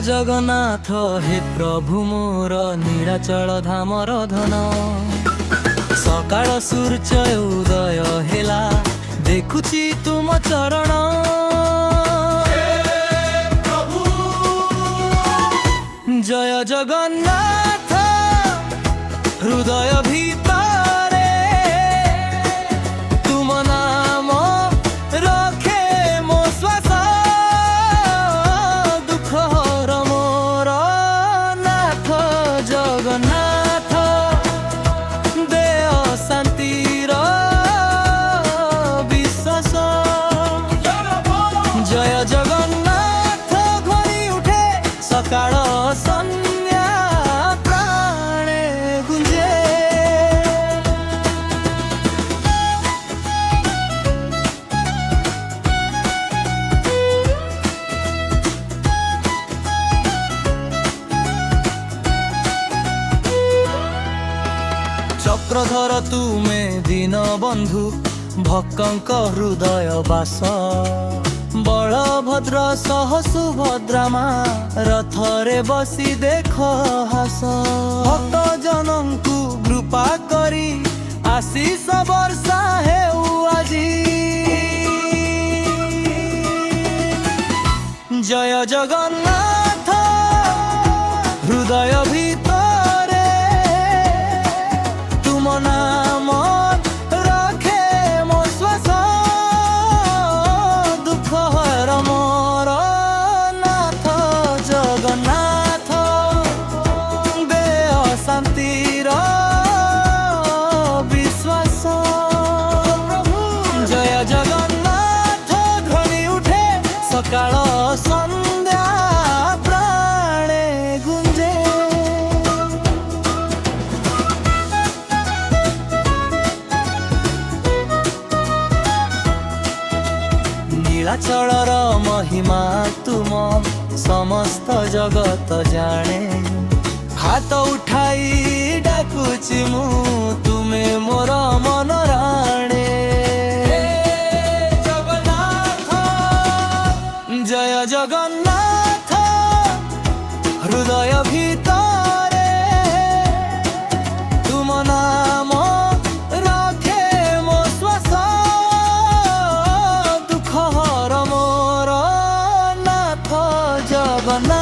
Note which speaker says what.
Speaker 1: जगन्नाथ हे प्रभु मोर नीलाचल धामर धन। सकाळ सूर्य उदय हेला देखुची तुम चरण। जय जगन्नाथ हृदय भीतरे तुम नाम रखे मो श्वास। दुख हर मोर नाथ जगन्नाथ दे शांतिर विश्वास। जय जगन्नाथ घड़ी उठे सकाळ संध्या प्राणे गुंजे। चक्रधर तुमे दीन बंधु भक्तंक हृदय बास। बलभद्र सह सुभद्रा माँ रथरे बसी देख हास। भक्त जनंकु कृपा करी आशीष वर्षा हेउ आजी। जय जगन्नाथ हृदय भीतरे तुम नाम रखे मो श्वास। दुख हर मोर नाथ जगन्नाथ दे शांतिर विश्वास। जय जगन्नाथ ध्वनि उठे सकाळ संध्या प्राणे गुंजे। नीलाचलर महिमा तुम समस्त जगत जाने। हाथ उठाई डाकुची मु तुमे मोर मन राणे। जय जगन्नाथ हृदय भीतरे तुम नाम रखे मो श्वास। दुख हर मोर नाथ जगन्नाथ